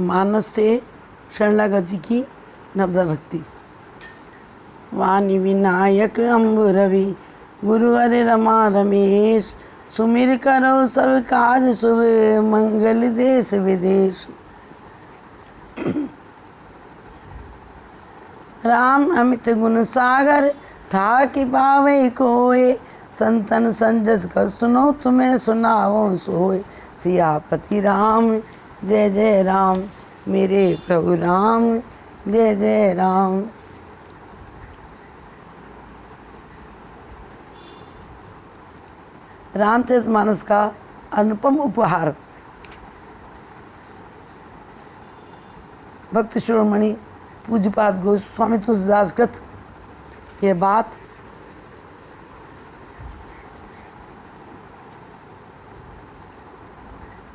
मानस से शरणागति की नवदा भक्ति। वाणी विनायक अम्बु रवि गुरु हरि रमा रमेश, सुमिर करो सब काज शुभ मंगल देश विदेश। राम अमित गुण सागर था कि पावे कोय, संतन संजस कर सुनो तुम्हें सुनाओ सोय। सियापति राम जय जय राम, मेरे प्रभु राम जय जय राम। रामचरितमानस का अनुपम उपहार। भक्त शिरोमणि पूज्यपाद गोस्वामी तुलसीदास कृत ये बात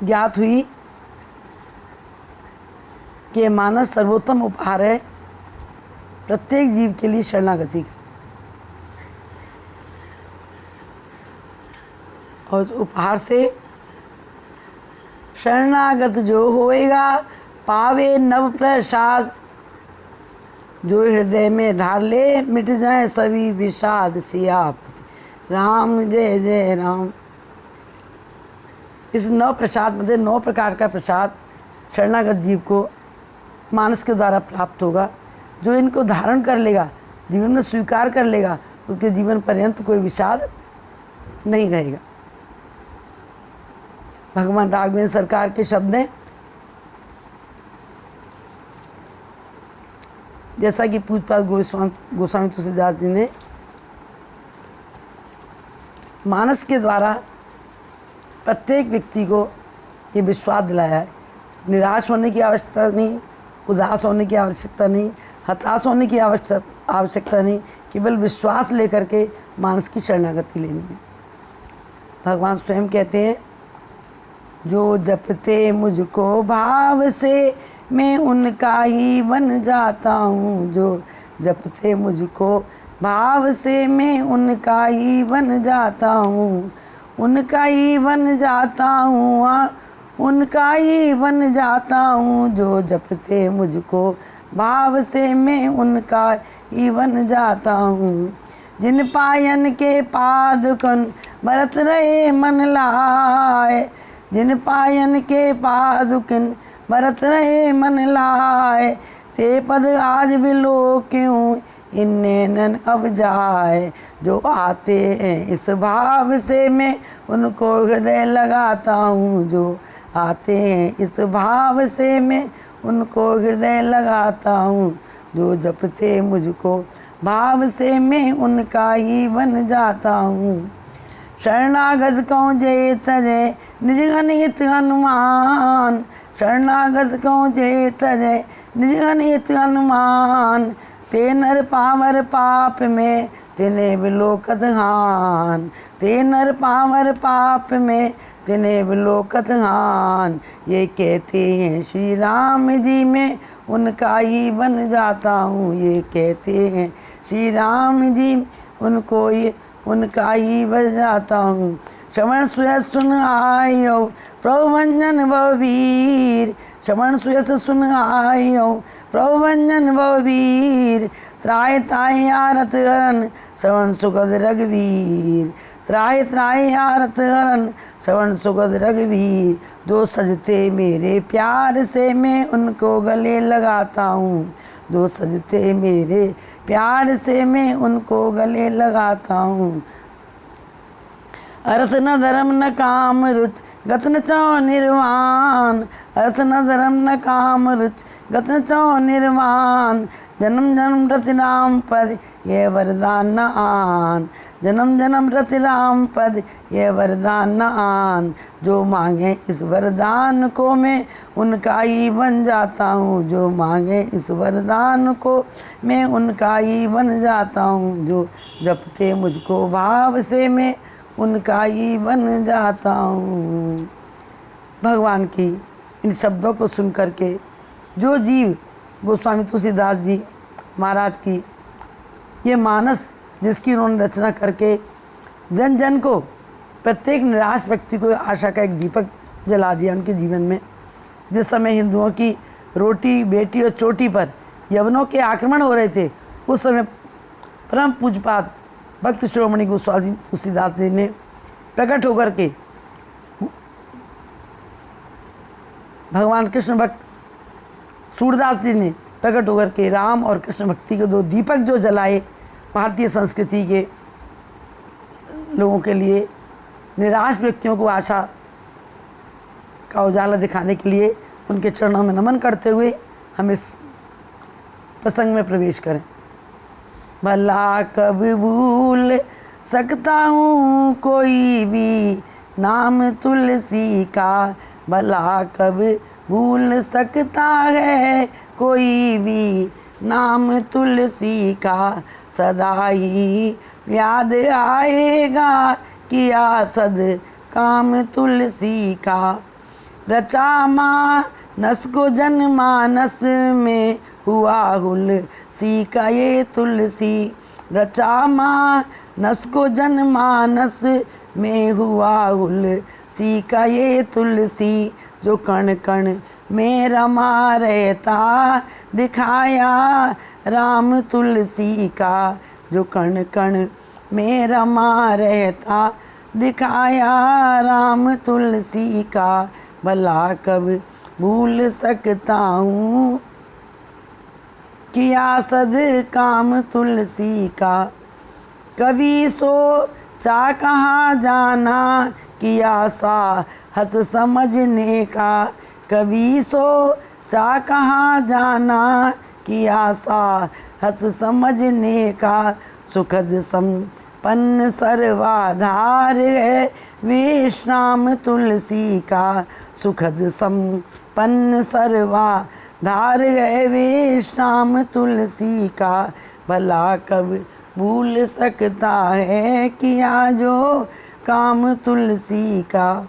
ज्ञात हुई कि मानस सर्वोत्तम उपहार है प्रत्येक जीव के लिए शरणागति का। और उस उपहार से शरणागत जो होएगा पावे नव प्रसाद, जो हृदय में धार ले मिट जाए सभी विषाद। सियापति राम जय जय राम। इस नव प्रसाद में 9 प्रकार का प्रसाद शरणागत जीव को मानस के द्वारा प्राप्त होगा। जो इनको धारण कर लेगा, जीवन में स्वीकार कर लेगा, उसके जीवन पर्यंत कोई विषाद नहीं रहेगा। भगवान राघवेंद्र सरकार के शब्द हैं, जैसा कि पूज्यपाद गोस्वामी तुलसीदास जी ने मानस के द्वारा प्रत्येक व्यक्ति को ये विश्वास दिलाया है। निराश होने की आवश्यकता नहीं, उदास होने की आवश्यकता नहीं, हताश होने की आवश्यकता नहीं, केवल विश्वास लेकर के मानस की शरणागति लेनी है। भगवान स्वयं कहते हैं, जो जपते मुझको भाव से मैं उनका ही बन जाता हूँ। जो जपते मुझको भाव से मैं उनका ही बन जाता हूँ। उनका ही बन जाता हूँ, उनका ही बन जाता हूँ। जो जपते मुझको भाव से मैं उनका ही बन जाता हूँ। जिन पायन के पादुकन बरत रहे मन लाए, जिन पायन के पादुकन बरत रहे मन लाए। ते पद आज भी लो क्यों इन्हें नन अब जाए। जो आते हैं इस भाव से मैं उनको हृदय लगाता हूँ। जो आते हैं इस भाव से मैं उनको हृदय लगाता हूँ। जो जपते मुझको भाव से मैं उनका ही बन जाता हूँ। शरणागत को जय तजय निज घनित हनुमान। शरणागत को जय तजय निज घनित हनुमान। ते नर पामर पाप में तिन्हें विलोकत हान। ते नर पामर पाप में तिन्हें विलोकत हान। ये कहते हैं श्री राम जी मैं उनका ही बन जाता हूँ। ये कहते हैं श्री राम जी उनका ही बन जाता हूँ। श्रवण सुयस सुन आयो प्रभु भंजन भववीर। श्रवण सुयस सुन आयो प्रभु भंजन भववीर। त्राय ताय आरत हरन श्रवण सुगध रघुवीर। त्राय त्राय आरत हरन श्रवण सुगध रघुवीर। जो सजते मेरे प्यार से मैं उनको गले लगाता हूँ। जो सजते मेरे प्यार से मैं उनको गले लगाता हूँ। अर्थ न धर्म न काम रुच गत न चौ निर्वाण। अर्थ न धर्म न काम रुच गत न चौ निर्वाण। जन्म जन्म रति राम पद ये वरदान न आन। जन्म जन्म रति राम पद ये वरदान न आन। जो मांगे इस वरदान को मैं उनका ही बन जाता हूँ। जो मांगे इस वरदान को मैं उनका ही बन जाता हूँ। जो जपते मुझको भाव से मैं उनका ही बन जाता हूँ। भगवान की इन शब्दों को सुन करके जो जीव गोस्वामी तुलसीदास जी महाराज की ये मानस जिसकी उन्होंने रचना करके जन जन को, प्रत्येक निराश व्यक्ति को आशा का एक दीपक जला दिया उनके जीवन में। जिस समय हिंदुओं की रोटी बेटी और चोटी पर यवनों के आक्रमण हो रहे थे, उस समय परम पूज्यपाद भक्त शिरोमणि गोस्वामी तुलसीदास जी ने प्रकट होकर के भगवान कृष्ण भक्त सूरदास जी ने प्रकट होकर के राम और कृष्ण भक्ति के 2 दीपक जो जलाए, भारतीय संस्कृति के लोगों के लिए, निराश व्यक्तियों को आशा का उजाला दिखाने के लिए उनके चरणों में नमन करते हुए हम इस प्रसंग में प्रवेश करें। भला कब भूल सकता हूँ कोई भी नाम तुलसी का, भला कब भूल सकता है कोई भी नाम तुलसी का, सदा ही याद आएगा किया सद काम तुलसी का। रचा मानस को जनमानस में हुआ हुलसी का ये तुलसी, रचा मानस को जनमानस में हुआ हुलसी का ये तुलसी, जो कण कण में रमा रहता दिखाया राम तुलसी का, जो कण कण में रमा रहता दिखाया राम तुलसी का। भला कब भूल सकता हूँ किया सद काम तुलसी का, कभी सोचा कहाँ जाना किया साहस समझने का, कभी सोचा कहाँ जाना किया साहस समझने का। सुखद संपन्न सर्वाधार है विश्राम तुलसी का, सुखद संपन्न सर्वाधार है विश्राम तुलसी का। भला कब भूल सकता है किया जो काम तुलसी का,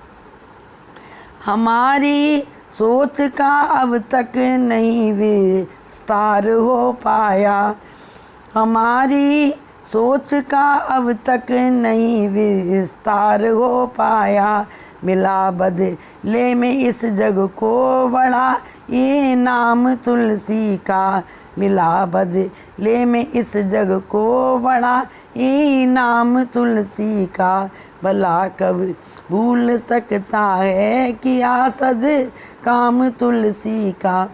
हमारी सोच का अब तक नहीं विस्तार हो पाया, हमारी सोच का अब तक नहीं विस्तार हो पाया। मिला बदले में इस जग को बड़ा ये नाम तुलसी का, मिला बदले में इस जग को बड़ा ये नाम तुलसी का। भला कब भूल सकता है किया सद काम तुलसी का,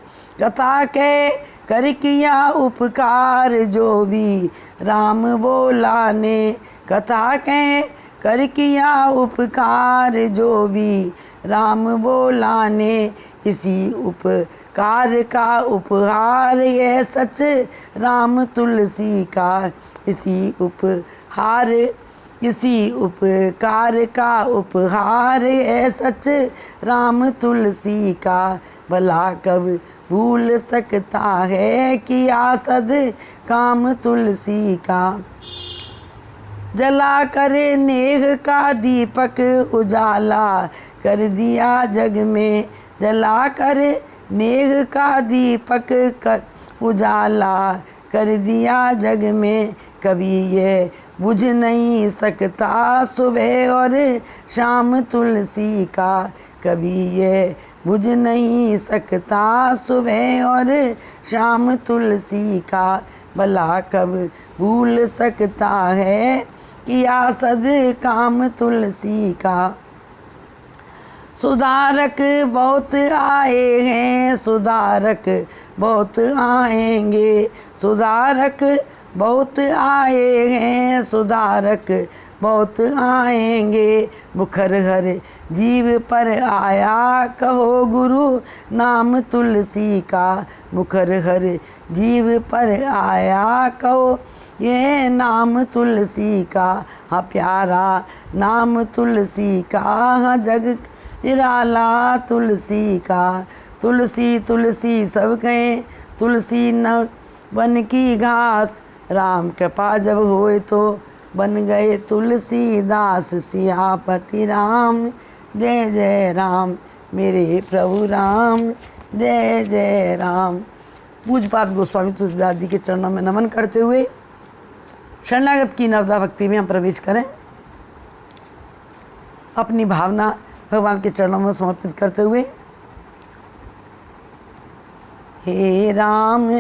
कथा के कर किया उपकार जो भी राम बोला ने, कथा के कर किया उपकार जो भी राम बोला ने। इसी उपकार का उपहार है सच राम तुलसी का, इसी उपहार इसी उपकार का उपहार है सच राम तुलसी का। भला कब भूल सकता है किया सद काम तुलसी का, जला कर नेह का दीपक उजाला कर दिया जग में, जला कर नेह का दीपक कर उजाला कर दिया जग में। कभी ये बुझ नहीं सकता सुबह और शाम तुलसी का, कभी ये बुझ नहीं सकता सुबह और शाम तुलसी का। भला कब भूल सकता है किया सद काम तुलसी का। सुधारक बहुत आए हैं सुधारक बहुत आएंगे, सुधारक बहुत आए हैं सुधारक बहुत आएंगे। मुखर हर जीव पर आया कहो गुरु नाम तुलसी का, मुखर हर जीव पर आया कहो ये नाम तुलसी का। हाँ प्यारा नाम तुलसी का, हाँ जग निराला तुलसी का। तुलसी तुलसी सब कहें तुलसी न बन की घास, राम कृपा जब होए तो बन गए तुलसीदास। सियापति राम जय जय राम, मेरे प्रभु राम जय जय राम। पूज्यपाद गोस्वामी तुलसीदास जी के चरणों में नमन करते हुए शरणागत की नवदा भक्ति में हम प्रवेश करें। अपनी भावना भगवान के चरणों में समर्पित करते हुए हे राम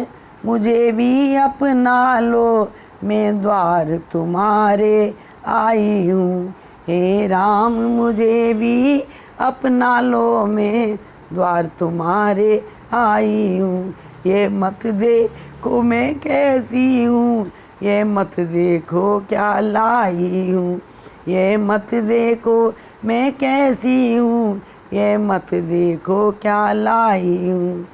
मुझे भी अपना लो, मैं द्वार तुम्हारे आई हूँ। हे राम मुझे भी अपना लो, मैं द्वार तुम्हारे आई हूँ। ये मत देखो मैं कैसी हूँ, ये मत देखो क्या लाई हूँ। ये मत देखो मैं कैसी हूँ, ये मत देखो क्या लाई हूँ।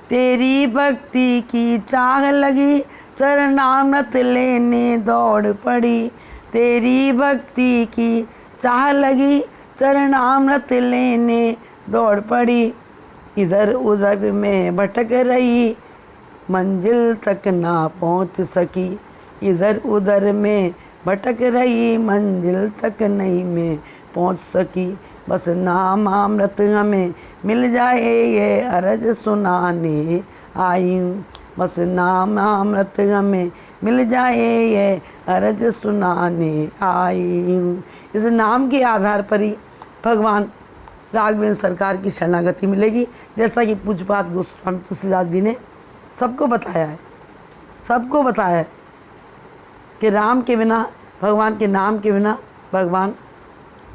तेरी भक्ति की चाह लगी, चरणामृत लेने दौड़ पड़ी। तेरी भक्ति की चाह लगी, चरणामृत लेने दौड़ पड़ी। इधर उधर में भटक रही, मंजिल तक ना पहुंच सकी। इधर उधर में भटक रही, मंजिल तक नहीं मैं पहुंच सकी। बस नाम अमृत हमें मिल जाए, ये अर्ज सुनाने आई हूँ। बस नाम अमृत हमें मिल जाए, ये अर्ज सुनाने आई हूँ। इस नाम के आधार पर ही भगवान राघवेंद्र सरकार की शरणागति मिलेगी। जैसा कि पूज्यपाद गोस्वामी तुलसीदास जी ने सबको बताया है, सबको बताया है कि राम के बिना, भगवान के नाम के बिना भगवान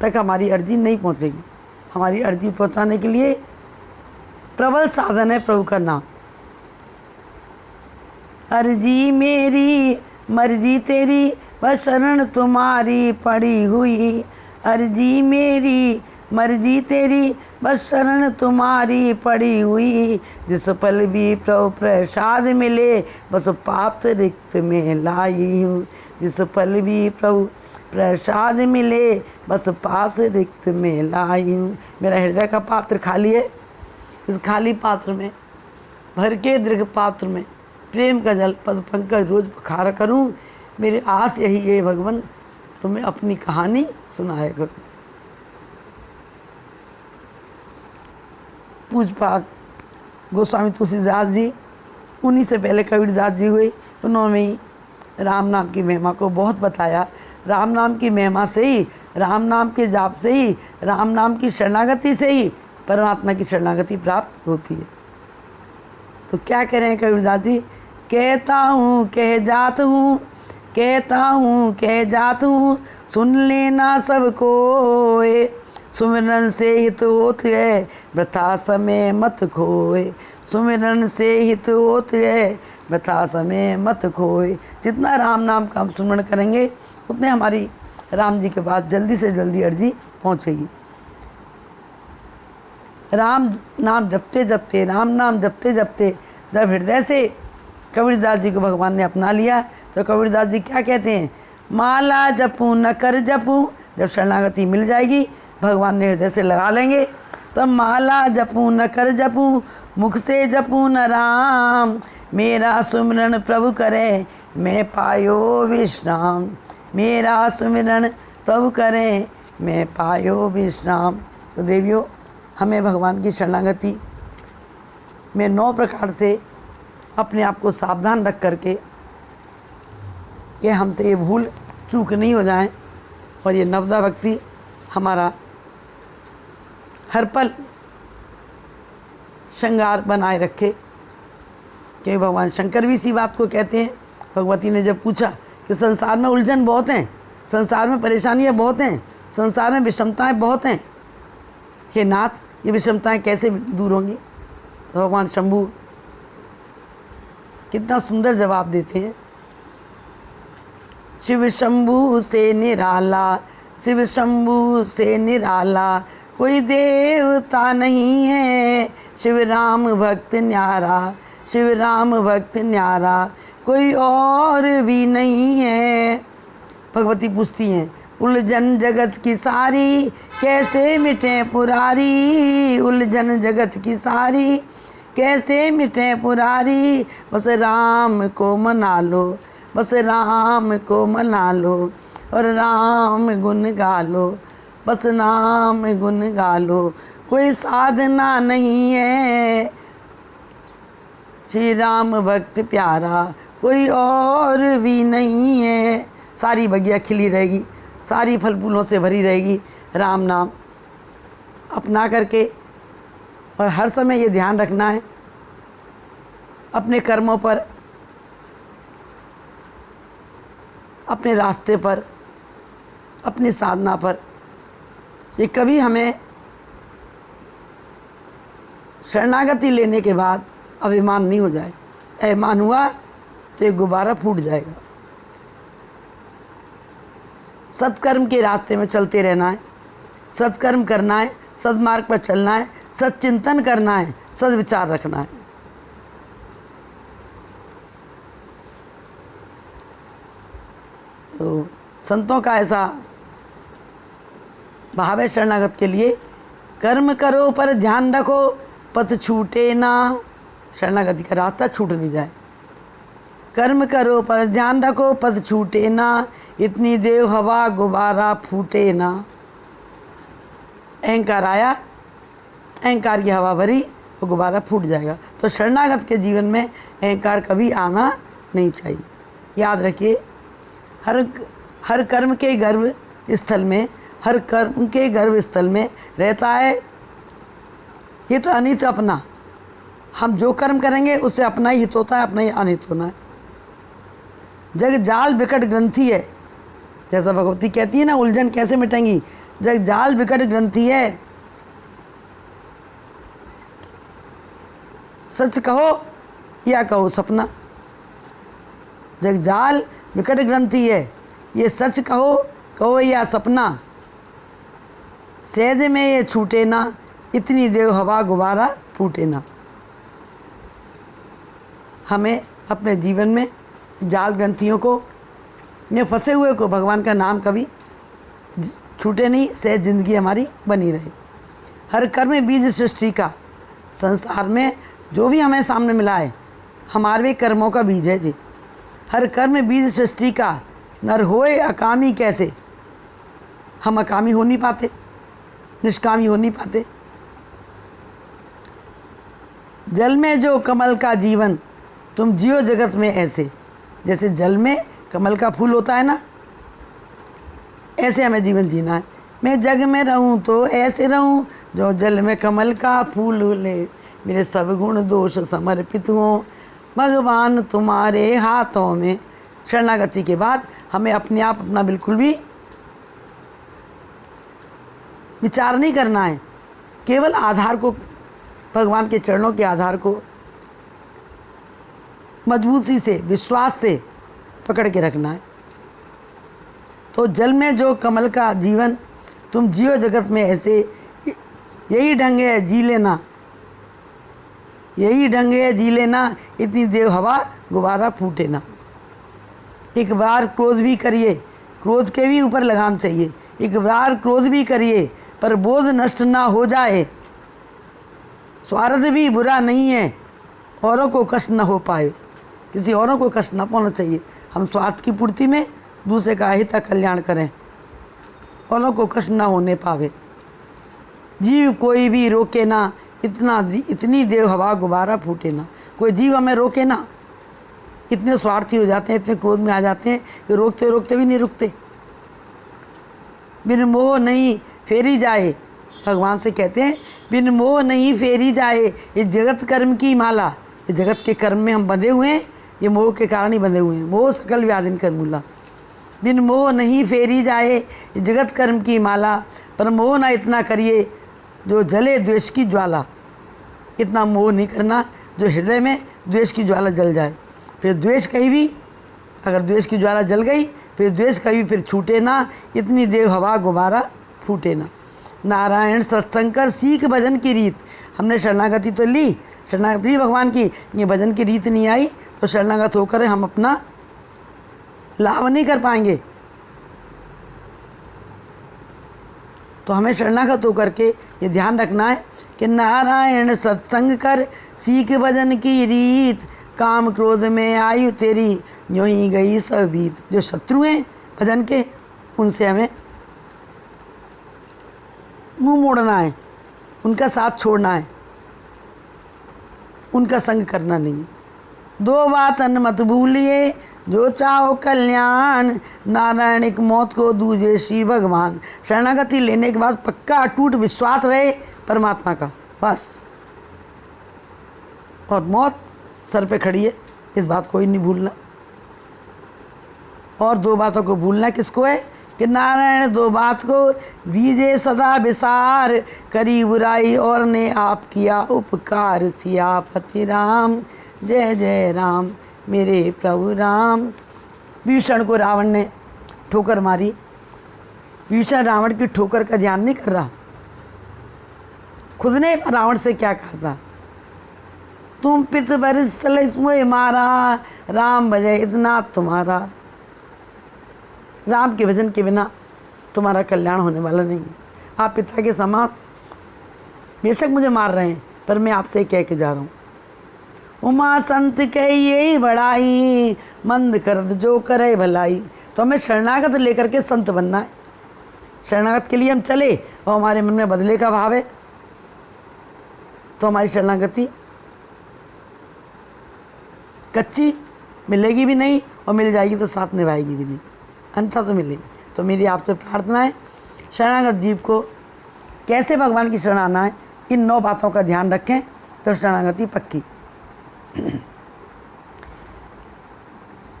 तक हमारी अर्जी नहीं पहुंचेगी। हमारी अर्जी पहुंचाने के लिए प्रबल साधन है प्रभु का नाम। अर्जी मेरी मर्जी तेरी, बस शरण तुम्हारी पड़ी हुई। अर्जी मेरी मर्जी तेरी, बस शरण तुम्हारी पड़ी हुई। जिस पल भी प्रभु प्रसाद मिले, बस पात्र रिक्त में लाई हूँ। जिस पल भी प्रभु प्रसाद मिले, बस पास रिक्त में लाई हूँ। मेरा हृदय का पात्र खाली है, इस खाली पात्र में भर के दीर्घ पात्र में प्रेम का जल पद पंकज रोज बखारा करूँ। मेरी आस यही है भगवान, तुम्हें अपनी कहानी सुनाया करूँ। पूज्यपाद गोस्वामी तुलसीदास जी, उन्हीं से पहले कबीरदास जी हुए। उन्होंने ही राम नाम की महिमा को बहुत बताया। राम नाम की महिमा से ही, राम नाम के जाप से ही, राम नाम की शरणागति से ही परमात्मा की शरणागति प्राप्त होती है। तो क्या कह रहे हैं कबीरदास जी? कहता हूँ कह जात हूँ, कहता हूँ कह जात हूँ, सुन लेना सबको। सुमिरन से हित होत है, वृथा समय मत खोए। सुमिरन से हित होत है, वृथा समय मत खोए। जितना राम नाम का हम सुमिरन करेंगे, उतने हमारी राम जी के पास जल्दी से जल्दी अर्जी पहुँचेगी। राम नाम जपते जपते, राम नाम जपते जपते जब हृदय से कबीरदास जी को भगवान ने अपना लिया, तो कबीरदास जी क्या कहते हैं? माला जपूं न कर जपूं। जब शरणागति मिल जाएगी, भगवान ने हृदय से लगा लेंगे, तो माला जपूं न कर जपूं, मुख से जपूं न राम। मेरा सुमिरन प्रभु करे, मैं पायो विश्राम। मेरा सुमिरन प्रभु करे, मैं पायो विश्राम। तो देवियों, हमें भगवान की शरणागति में 9 प्रकार से अपने आप को सावधान रख करके कि हमसे ये भूल चूक नहीं हो जाए, और ये नवदा भक्ति हमारा हर पल श्रृंगार बनाए रखे। कि भगवान शंकर भी इसी बात को कहते हैं। भगवती ने जब पूछा कि संसार में उलझन बहुत हैं, संसार में परेशानियां बहुत हैं, संसार में विषमताएं बहुत हैं, हे नाथ ये विषमताएं कैसे दूर होंगी? तो भगवान शंभू कितना सुंदर जवाब देते हैं। शिव शंभू से निराला, शिव शंभू से निराला, कोई देवता नहीं है। शिव राम भक्त न्यारा, शिव राम भक्त न्यारा, कोई और भी नहीं है। भगवती पूछती हैं, उलझन जगत की सारी, कैसे मिटे पुरारी। उलझन जगत की सारी, कैसे मिटे पुरारी। बस राम को मना लो, बस राम को मना लो, और राम गुण गा लो, बस नाम गुण गा लो। कोई साधना नहीं है, श्री राम भक्त प्यारा, कोई और भी नहीं है। सारी बगिया खिली रहेगी, सारी फल फूलों से भरी रहेगी राम नाम अपना करके। और हर समय ये ध्यान रखना है अपने कर्मों पर, अपने रास्ते पर, अपनी साधना पर, ये कभी हमें शरणागति लेने के बाद अभिमान नहीं हो जाए। अभिमान हुआ तो ये गुब्बारा फूट जाएगा। सत्कर्म के रास्ते में चलते रहना है, सत्कर्म करना है, सद्मार्ग पर चलना है, सच्चिंतन करना है, सद्विचार रखना है। तो संतों का ऐसा भाव है शरणागत के लिए, कर्म करो पर ध्यान रखो पथ छूटे ना। शरणागति का रास्ता छूट नहीं जाए। कर्म करो पर ध्यान रखो पथ छूटे ना, इतनी देव हवा गुब्बारा फूटे ना। अहंकार आया, अहंकार की हवा भरी, वो गुब्बारा फूट जाएगा। तो शरणागत के जीवन में अहंकार कभी आना नहीं चाहिए। याद रखिए, हर कर्म के गर्भ स्थल में, हर कर्म के गर्भ स्थल में रहता है हित अनित अपना। हम जो कर्म करेंगे उससे अपना ही हित होता है, अपना ही अनित होना है। जग जाल विकट ग्रंथि है, जैसा भगवती कहती है ना, उलझन कैसे मिटेंगी। जग जाल विकट ग्रंथि है, सच कहो या कहो सपना। जग जाल विकट ग्रंथि है, ये सच कहो या सपना। सहज में ये छूटे ना, इतनी देव हवा गुब्बारा फूटे ना। हमें अपने जीवन में जाल ग्रंथियों को, में फंसे हुए को, भगवान का नाम कभी छूटे नहीं, सहज जिंदगी हमारी बनी रहे। हर कर्म बीज सृष्टि का, संसार में जो भी हमें सामने मिला है हमारे कर्मों का बीज है जी। हर कर्म बीज सृष्टि का, नर होए अकामी कैसे। हम अकामी हो नहीं पाते, निष्कामी हो नहीं पाते। जल में जो कमल का जीवन, तुम जियो जगत में ऐसे। जैसे जल में कमल का फूल होता है ना, ऐसे हमें जीवन जीना है। मैं जग में रहूं तो ऐसे रहूं, जो जल में कमल का फूल ले। मेरे सब गुण दोष समर्पित हों, भगवान तुम्हारे हाथों में। शरणागति के बाद हमें अपने आप अपना बिल्कुल भी विचार नहीं करना है, केवल आधार को, भगवान के चरणों के आधार को मजबूती से, विश्वास से पकड़ के रखना है। तो जल में जो कमल का जीवन, तुम जियो जगत में ऐसे। यही ढंग है जी लेना, यही ढंग है जी लेना, इतनी देव हवा गुब्बारा फूटे ना। एक बार क्रोध भी करिए, क्रोध के भी ऊपर लगाम चाहिए। एक बार क्रोध भी करिए पर बोध नष्ट ना हो जाए। स्वार्थ भी बुरा नहीं है, औरों को कष्ट न हो पाए। किसी औरों को कष्ट न पहुंचना चाहिए। हम स्वार्थ की पूर्ति में दूसरे का हित कल्याण करें, औरों को कष्ट न होने पावे। जीव कोई भी रोके ना, इतनी देव हवा गुब्बारा फूटे ना। कोई जीव हमें रोके ना। इतने स्वार्थी हो जाते हैं, इतने क्रोध में आ जाते हैं कि रोकते रोकते भी नहीं रुकते। बिन मोह नहीं फेरी जाए, भगवान से कहते हैं बिन मोह नहीं फेरी जाए। ये जगत कर्म की माला, ये जगत के कर्म में हम बंधे हुए हैं, ये मोह के कारण ही बंधे हुए हैं। मोह सकल व्याधिन कर मूला। बिन मोह नहीं फेरी जाए, ये जगत कर्म की माला। पर मोह ना इतना करिए जो जले द्वेष की ज्वाला। इतना मोह नहीं करना जो हृदय में द्वेष की ज्वाला जल जाए। फिर द्वेष कहीं भी, अगर द्वेष की ज्वाला जल गई, फिर द्वेष कभी फिर छूटे ना, इतनी देव हवा गुब्बारा फूटे ना। नारायण सत्संग कर सीख भजन की रीत। हमने शरणागति तो ली, शरणागति भगवान की, ये भजन की रीत नहीं आई, तो शरणागत होकर हम अपना लाभ नहीं कर पाएंगे। तो हमें शरणागत होकर के ये ध्यान रखना है कि नारायण सत्संग कर सीख भजन की रीत। काम क्रोध में आयु तेरी, यूं ही गई सब बीत। जो शत्रु हैं भजन के, उनसे हमें मुंह मोड़ना है, उनका साथ छोड़ना है, उनका संग करना नहीं है। दो बातन मत भूलिए, जो चाहो कल्याण। नारायणिक मौत को दूजे श्री भगवान। शरणागति लेने के बाद पक्का अटूट विश्वास रहे परमात्मा का, बस। और मौत सर पे खड़ी है, इस बात को ही नहीं भूलना। और दो बातों को भूलना किसको है कि नारायण दो बात को दीजे सदा विसार, करी बुराई और ने आप किया उपकार। सियापति राम जय जय राम मेरे प्रभु राम। विभीषण को रावण ने ठोकर मारी, विभीषण रावण की ठोकर का ध्यान नहीं कर रहा। खुद ने रावण से क्या कहा था, तुम पित बरिस मारा, राम भजय इतना तुम्हारा। राम के भजन के बिना तुम्हारा कल्याण होने वाला नहीं है। आप पिता के समान बेशक मुझे मार रहे हैं, पर मैं आपसे कह के जा रहा हूँ, उमा संत कही यही बड़ाई, मंद करद जो करे भलाई। तो हमें शरणागत लेकर के संत बनना है। शरणागत के लिए हम चले और हमारे मन में बदले का भाव है, तो हमारी शरणागति कच्ची मिलेगी भी नहीं, और मिल जाएगी तो साथ निभाएगी भी नहीं, अन्यथा तो मिलेगी। तो मेरी आपसे प्रार्थना है, शरणागत जीव को कैसे भगवान की शरण आना है, इन 9 बातों का ध्यान रखें तो शरणागति पक्की।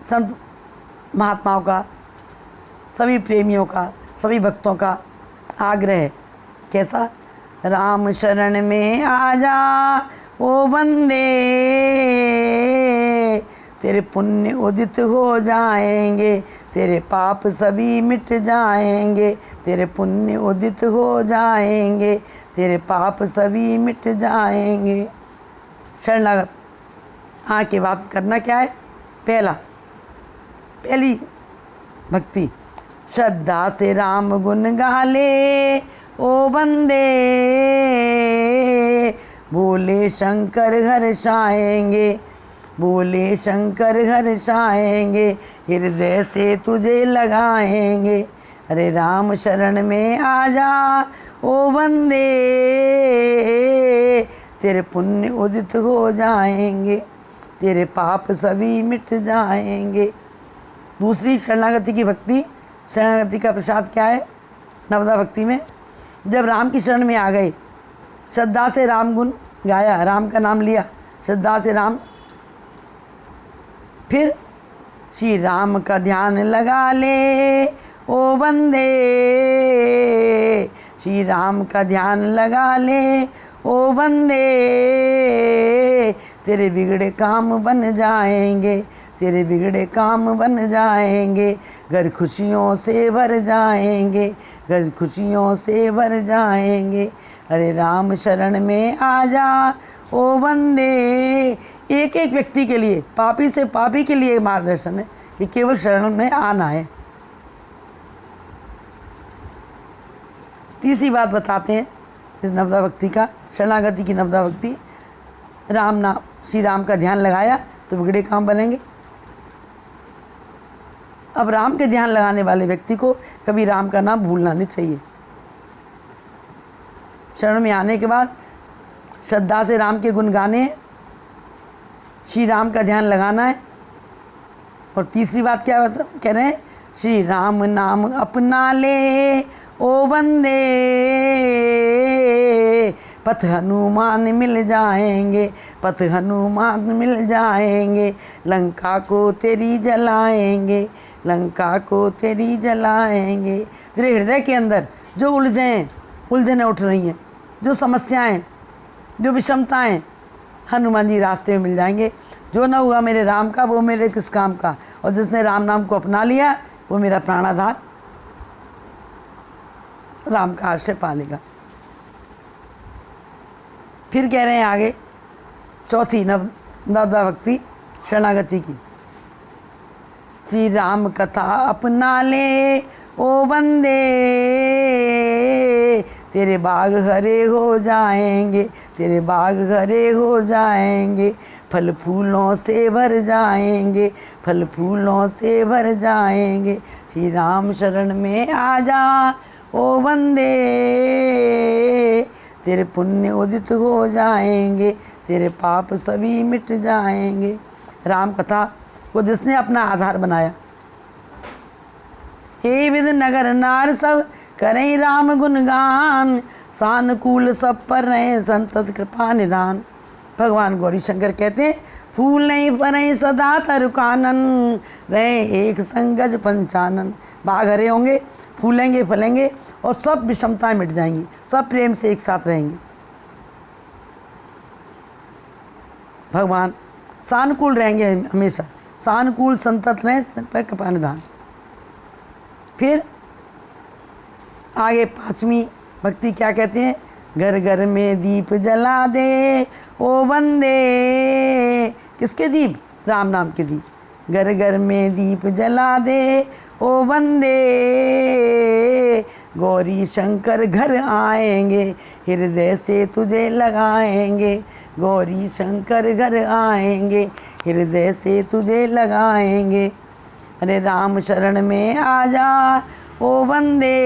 संत महात्माओं का, सभी प्रेमियों का, सभी भक्तों का आग्रह है, कैसा, राम शरण में आजा ओ बंदे, तेरे पुण्य उदित हो जाएंगे, तेरे पाप सभी मिट जाएंगे। तेरे पुण्य उदित हो जाएंगे, तेरे पाप सभी मिट जाएंगे। शरणागत हाँ की बात करना क्या है, पहली भक्ति, श्रद्धा से राम गुण गाले ओ बंदे, बोले शंकर हर्षाएंगे, बोले शंकर हर्षाएंगे, हृदय से तुझे लगाएंगे। अरे राम शरण में आजा ओ बंदे, तेरे पुण्य उदित हो जाएंगे, तेरे पाप सभी मिट जाएंगे। दूसरी शरणागति की भक्ति, शरणागति का प्रसाद क्या है, नवदा भक्ति में जब राम की शरण में आ गए, श्रद्धा से राम गुण गाया, राम का नाम लिया, श्रद्धा से राम, फिर श्री राम का ध्यान लगा ले ओ बंदे, श्री राम का ध्यान लगा ले ओ बंदे, तेरे बिगड़े काम बन जाएंगे, तेरे बिगड़े काम बन जाएंगे, घर खुशियों से भर जाएंगे, घर खुशियों से भर जाएंगे। अरे राम शरण में आजा ओ बंदे। एक एक व्यक्ति के लिए, पापी से पापी के लिए मार्गदर्शन है कि केवल शरण में आना है। तीसरी बात बताते हैं इस नवदा भक्ति का, शरणागति की नवदा भक्ति, राम नाम, श्री राम का ध्यान लगाया तो बिगड़े काम बनेंगे। अब राम के ध्यान लगाने वाले व्यक्ति को कभी राम का नाम भूलना नहीं चाहिए। शरण में आने के बाद श्रद्धा से राम के गुण गाने हैं, श्री राम का ध्यान लगाना है। और तीसरी बात क्या कह रहे हैं, श्री राम नाम अपना ले ओ बंदे, पथ हनुमान मिल जाएंगे, पथ हनुमान मिल जाएंगे, लंका को तेरी जलाएंगे, लंका को तेरी जलाएंगे। तेरे हृदय के अंदर जो उलझनें उठ रही हैं, जो समस्याएं, जो विषमताएं, हनुमान जी रास्ते में मिल जाएंगे। जो न हुआ मेरे राम का वो मेरे किस काम का, और जिसने राम नाम को अपना लिया वो मेरा प्राणाधार राम का आश्रय पालेगा। फिर कह रहे हैं आगे, चौथी नवदा भक्ति शरणागति की, श्री राम कथा अपना ले ओ बंदे, तेरे बाग हरे हो जाएंगे, तेरे बाग हरे हो जाएंगे, फल फूलों से भर जाएंगे, फल फूलों से भर जाएंगे। श्री राम शरण में आजा ओ बंदे, तेरे पुण्य उदित हो जाएंगे, तेरे पाप सभी मिट जाएंगे। राम कथा को जिसने अपना आधार बनाया, हे विद नगर नार सब करें राम गुणगान, सानुकूल सब पर रहे संतत कृपा निदान। भगवान गौरी शंकर कहते हैं, फूल नहीं फरें सदा तरु कानन, रहे एक संगज पंचानन। बाग हरे होंगे, फूलेंगे फलेंगे और सब विषमताएं मिट जाएंगी, सब प्रेम से एक साथ रहेंगे। भगवान सानुकूल रहेंगे हमेशा, सानुकूल संतत रहें पर कृपा निधान। फिर आगे 5वीं भक्ति क्या कहते हैं? घर घर में दीप जला दे ओ बंदे। किसके दीप? राम नाम के दीप। घर घर में दीप जला दे ओ बंदे, गौरी शंकर घर आएंगे, हृदय से तुझे लगाएंगे। गौरी शंकर घर आएंगे, हृदय से तुझे लगाएंगे। अरे राम शरण में आ जा ओ बंदे,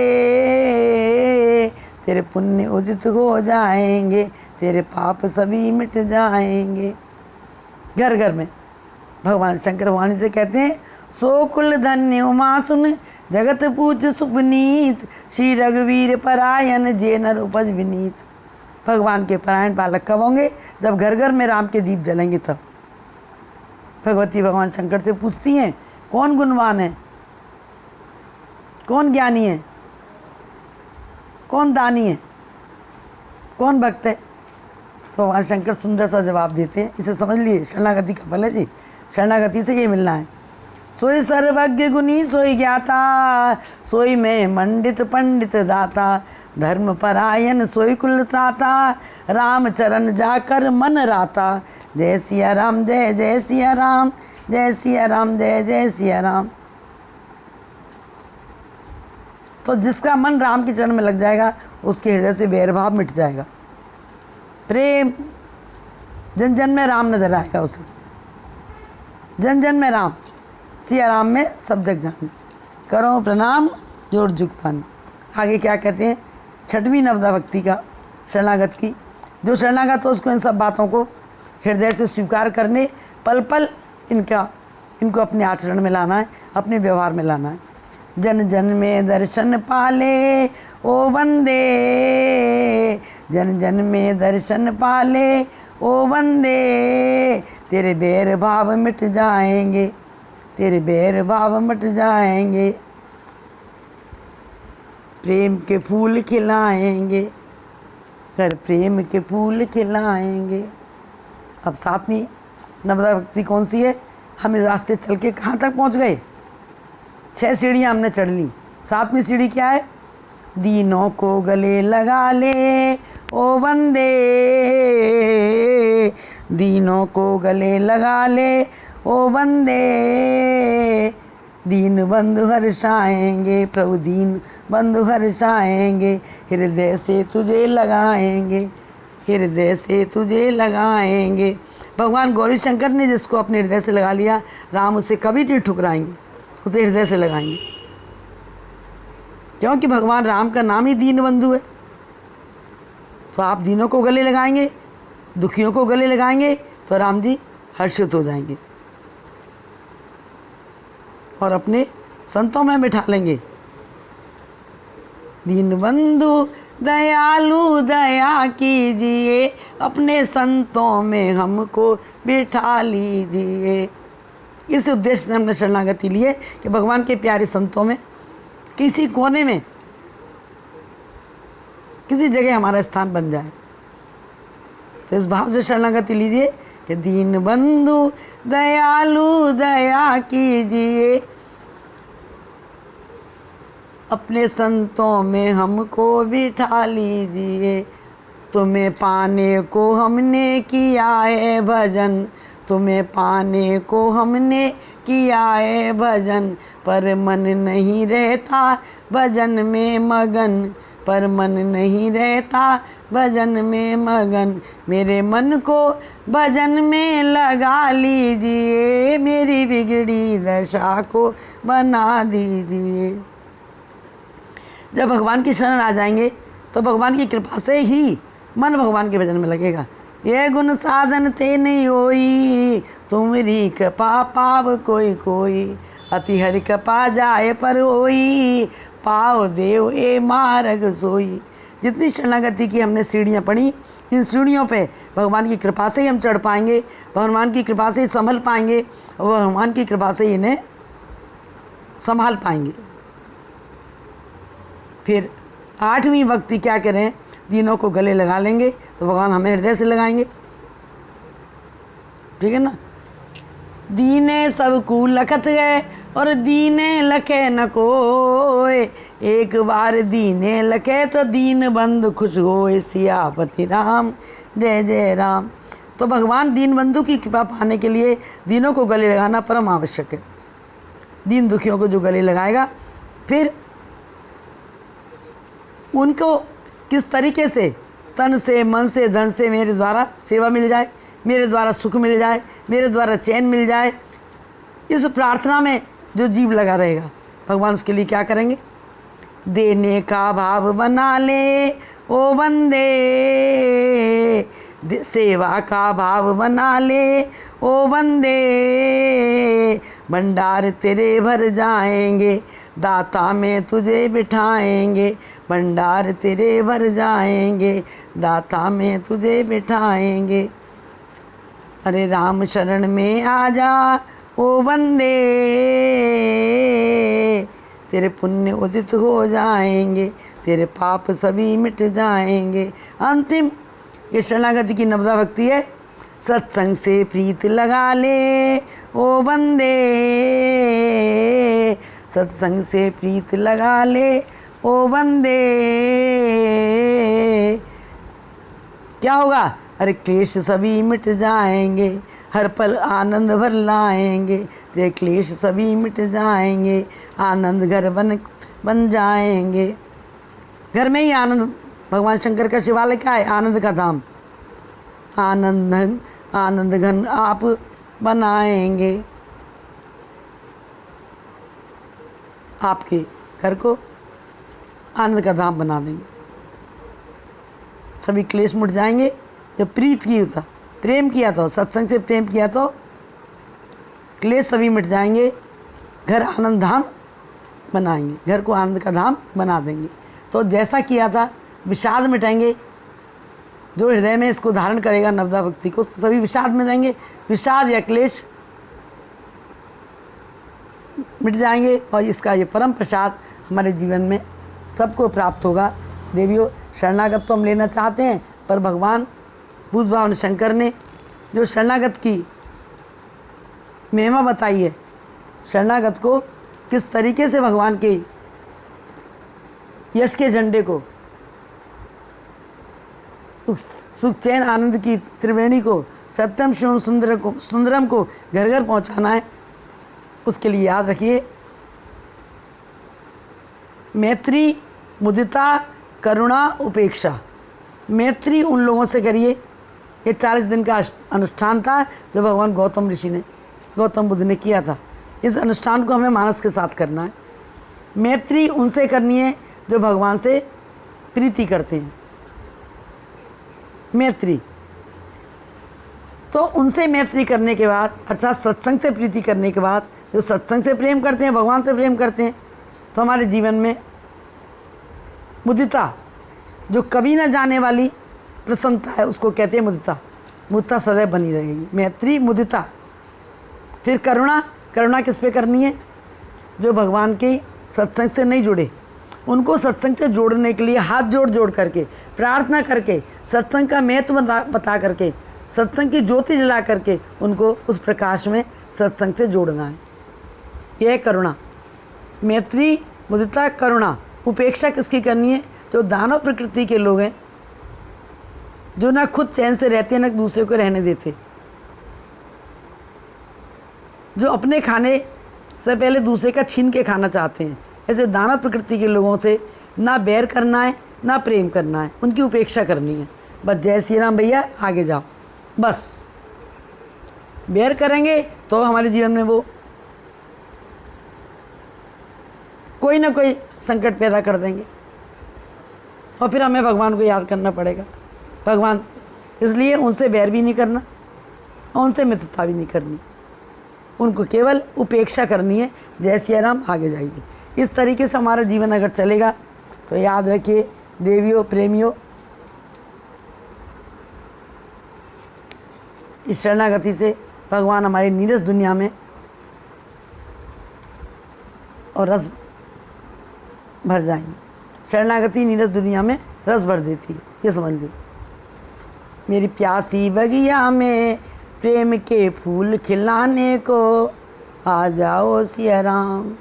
तेरे पुण्य उदित हो जाएंगे, तेरे पाप सभी मिट जाएंगे। घर घर में भगवान शंकर वाणी से कहते हैं, सो कुल धन्य उमा सुन, जगत पूज सुपनीत, श्री रघुवीर परायण जे नर उपज विनीत। भगवान के परायण बालक कब होंगे? जब घर घर में राम के दीप जलेंगे तब। भगवती भगवान शंकर से पूछती हैं, कौन गुणवान है, कौन ज्ञानी है, कौन दानी है, कौन भक्त है? तो भगवान शंकर सुंदर सा जवाब देते हैं, इसे समझ लिए, शरणागति का फल है जी, शरणागति से ये मिलना है। सोई सर्वज्ञ गुनी सोई ज्ञाता, सोई में मंडित पंडित दाता, धर्म परायण सोई कुल त्राता, राम चरण जाकर मन राता। जय सिया राम जय जय सिया राम, जय सिया राम जय जय सिया राम। तो जिसका मन राम के चरण में लग जाएगा, उसके हृदय से बैरभाव मिट जाएगा, प्रेम जन जन में राम नजर आएगा उसे। जन जन में राम, सिया राम में सब जग जाने। करो प्रणाम जोड़ झुक पानी। आगे क्या कहते हैं? 6वीं नवदा भक्ति का शरणागत की। जो शरणागत हो उसको इन सब बातों को हृदय से स्वीकार करने, पल पल इनको अपने आचरण में लाना है, अपने व्यवहार में लाना है। जन जन में दर्शन पाले ओ बंदे, जन जन में दर्शन पाले ओ बंदे, तेरे बैर भाव मिट जाएंगे, तेरे बैर भाव मिट जाएंगे। प्रेम के फूल खिलाएंगे, कर प्रेम के फूल खिलाएंगे। अब 7वीं नवदा भक्ति कौन सी है? हम इस रास्ते चल के कहाँ तक पहुँच गए? 6 सीढ़ियाँ हमने चढ़ ली। 7वीं सीढ़ी क्या है? दीनों को गले लगा ले ओ बंदे, दीनों को गले लगा ले ओ बंदे, दीन बंधु हर्षाएंगे, प्रभु दीन बंधु हर्षाएंगे, हृदय से तुझे लगाएंगे, हृदय से तुझे लगाएंगे। भगवान गौरी शंकर ने जिसको अपने हृदय से लगा लिया, राम उसे कभी नहीं ठुकराएंगे, उसे हृदय से लगाएंगे। क्योंकि भगवान राम का नाम ही दीन बंधु है। तो आप दीनों को गले लगाएंगे, दुखियों को गले लगाएंगे, तो राम जी हर्षित हो जाएंगे और अपने संतों में बिठा लेंगे। दीन बंधु दयालु दया कीजिए, अपने संतों में हमको बिठा लीजिए। इस उद्देश्य से हमने शरणागति ली है कि भगवान के प्यारे संतों में किसी कोने में, किसी जगह हमारा स्थान बन जाए। तो इस भाव से शरणागति लीजिए कि दीन बंधु दयालु दया कीजिए, अपने संतों में हमको बिठा लीजिए। तुम्हें पाने को हमने किया है भजन, तुम्हें पाने को हमने किया है भजन, पर मन नहीं रहता भजन में मगन, पर मन नहीं रहता भजन में मगन। मेरे मन को भजन में लगा लीजिए, मेरी बिगड़ी दशा को बना दीजिए। जब भगवान की शरण आ जाएंगे तो भगवान की कृपा से ही मन भगवान के भजन में लगेगा। ये गुण साधन ते नहीं होई, तुम्हारी कृपा पाव कोई कोई, अति हरि कृपा जाए पर होई, पाव देव ए मार्ग सोई। जितनी शरणागति की हमने सीढ़ियाँ पढ़ी, इन सीढ़ियों पे भगवान की कृपा से ही हम चढ़ पाएंगे, भगवान की कृपा से ही संभल पाएंगे और भगवान की कृपा से इन्हें संभाल पाएंगे। फिर 8वीं भक्ति क्या करें, दीनों को गले लगा लेंगे तो भगवान हमें हृदय से लगाएंगे, ठीक है ना। दीने सब को लखत गए और दीने लखे न कोय, एक बार दीने लखे तो दीन बंधु खुश होए, सियापति राम जय जय राम। तो भगवान दीन बंधु की कृपा पाने के लिए दीनों को गले लगाना परम आवश्यक है। दीन दुखियों को जो गले लगाएगा, फिर उनको किस तरीके से तन से मन से धन से मेरे द्वारा सेवा मिल जाए, मेरे द्वारा सुख मिल जाए, मेरे द्वारा चैन मिल जाए, इस प्रार्थना में जो जीव लगा रहेगा भगवान उसके लिए क्या करेंगे, देने का भाव बना ले ओ बंदे, सेवा का भाव बना ले ओ बंदे, भंडार तेरे भर जाएंगे, दाता में तुझे बिठाएंगे, भंडार तेरे भर जाएंगे, दाता में तुझे बिठाएंगे। अरे राम शरण में आ जा ओ बंदे, तेरे पुण्य उदित हो जाएंगे, तेरे पाप सभी मिट जाएंगे। अंतिम ये शरणागति की नवदा भक्ति है, सत्संग से प्रीत लगा ले ओ बंदे, सत्संग से प्रीत लगा ले ओ बंदे। क्या होगा, अरे क्लेश सभी मिट जाएंगे, हर पल आनंद भर लाएंगे, तेरे क्लेश सभी मिट जाएंगे, आनंद घर बन जाएंगे। घर में ही आनंद, भगवान शंकर का शिवालय क्या है, आनंद का धाम, आनंद घन आप बनाएंगे। आपके घर को आनंद का धाम बना देंगे, सभी क्लेश मिट जाएंगे। जो प्रीत की था, प्रेम किया तो, सत्संग से प्रेम किया तो क्लेश सभी मिट जाएंगे, घर आनंद धाम बनाएंगे, घर को आनंद का धाम बना देंगे। तो जैसा किया था विषाद मिटाएंगे, जो हृदय में इसको धारण करेगा नवदा भक्ति को, सभी विषाद में जाएंगे, विषाद या क्लेश मिट जाएंगे और इसका ये परम प्रसाद हमारे जीवन में सबको प्राप्त होगा। देवियों, शरणागत तो हम लेना चाहते हैं, पर भगवान बुद्ध भगवान शंकर ने जो शरणागत की महिमा बताई है, शरणागत को किस तरीके से भगवान के यश के झंडे को, सुख चैन आनंद की त्रिवेणी को, सत्यम शिवम सुंदरम को घर घर पहुंचाना है, उसके लिए याद रखिए मैत्री, मुदिता, करुणा, उपेक्षा। मैत्री उन लोगों से करिए, ये 40 दिन का अनुष्ठान था जो भगवान गौतम बुद्ध ने किया था। इस अनुष्ठान को हमें मानस के साथ करना है। मैत्री उनसे करनी है जो भगवान से प्रीति करते हैं, मैत्री। तो उनसे मैत्री करने के बाद, अर्थात सत्संग से प्रीति करने के बाद, जो सत्संग से प्रेम करते हैं, भगवान से प्रेम करते हैं, तो हमारे जीवन में मुदिता, जो कभी न जाने वाली प्रसन्नता है, उसको कहते हैं मुदिता। मुदिता सदैव बनी रहेगी, मैत्री, मुदिता। फिर करुणा, करुणा किस पे करनी है, जो भगवान के सत्संग से नहीं जुड़े, उनको सत्संग से जोड़ने के लिए हाथ जोड़ करके, प्रार्थना करके, सत्संग का महत्व बता करके, सत्संग की ज्योति जला करके उनको उस प्रकाश में सत्संग से जोड़ना है। यह है करुणा। मैत्री, मुदिता, करुणा। उपेक्षा किसकी करनी है, जो दानव प्रकृति के लोग हैं, जो ना खुद चैन से रहते हैं ना दूसरे को रहने देते, जो अपने खाने से पहले दूसरे का छीन के खाना चाहते हैं। ऐसे दानव प्रकृति के लोगों से ना बैर करना है ना प्रेम करना है, उनकी उपेक्षा करनी है। बस जय श्री राम भैया, आगे जाओ। बस बैर करेंगे तो हमारे जीवन में वो कोई ना कोई संकट पैदा कर देंगे और फिर हमें भगवान को याद करना पड़ेगा। भगवान, इसलिए उनसे बैर भी नहीं करना और उनसे मित्रता भी नहीं करनी, उनको केवल उपेक्षा करनी है। जय सिया राम, आगे जाइए। इस तरीके से हमारा जीवन अगर चलेगा तो याद रखिए देवियों, प्रेमियों, इस शरणागति से भगवान हमारी नीरस दुनिया में और रस भर जाएंगे। शरणागति नीरस दुनिया में रस भर देती है, ये समझ लो। मेरी प्यासी बगिया में प्रेम के फूल खिलाने को आ जाओ सिया राम,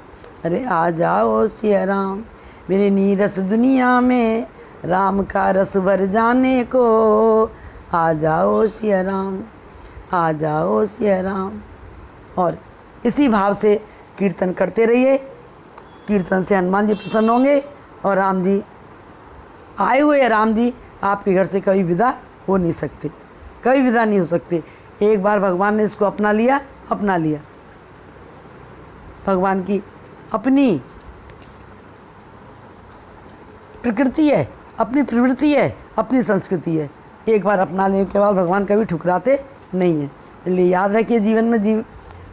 अरे आ जाओ सिया राम। मेरी नीरस दुनिया में राम का रस भर जाने को आ जाओ सिया राम, आ जाओ सिया राम। और इसी भाव से कीर्तन करते रहिए। कीर्तन से हनुमान जी प्रसन्न होंगे और राम जी, आए हुए राम जी आपके घर से कभी विदा हो नहीं सकते, कभी विदा नहीं हो सकते। एक बार भगवान ने इसको अपना लिया, अपना लिया। भगवान की अपनी प्रकृति है, अपनी प्रवृत्ति है, अपनी संस्कृति है। एक बार अपना लेने के बाद भगवान कभी ठुकराते नहीं हैं। इसलिए याद रखिए, जीवन में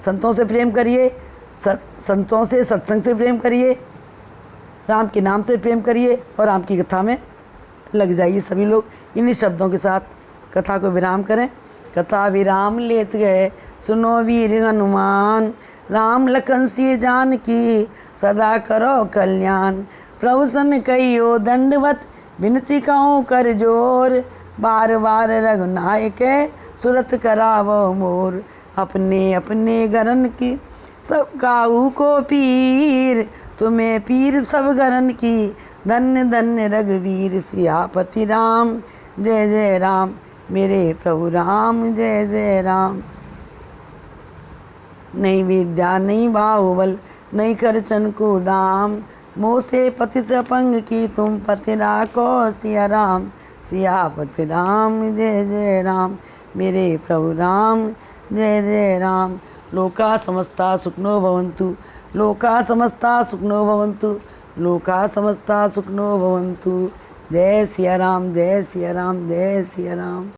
संतों से प्रेम करिए, संतों से, सत्संग से प्रेम करिए, राम के नाम से प्रेम करिए और राम की कथा में लग जाइए। सभी लोग इन्हीं शब्दों के साथ कथा को विराम करें। कथा विराम लेत गए, सुनो वीर हनुमान, राम लखन सिय जानकी, सदा करो कल्याण। प्रभु सन कहियो दंडवत, विनती कहूँ कर जोर, बार बार रघुनायक सुरत करावो मोर। अपने अपने गरन की सब काऊ को पीर, तुम्हें पीर सब गरन की, धन्य धन्य रघुवीर। सियापति राम जय जय राम, मेरे प्रभु राम जय जय राम। नहीं विद्या नहीं बाहुबल, नहीं करचन को दाम, मोह से पतित अपंग की, तुम पति राखो सिया राम। सियापति राम जय जय राम, मेरे प्रभु राम जय जय राम। लोका समस्ता सुखिनो भवन्तु, लोका समस्ता सुखिनो भवन्तु, लोका समस्ता सुखिनो भवन्तु। जय सिया राम, जय सिया राम, जय सिया राम।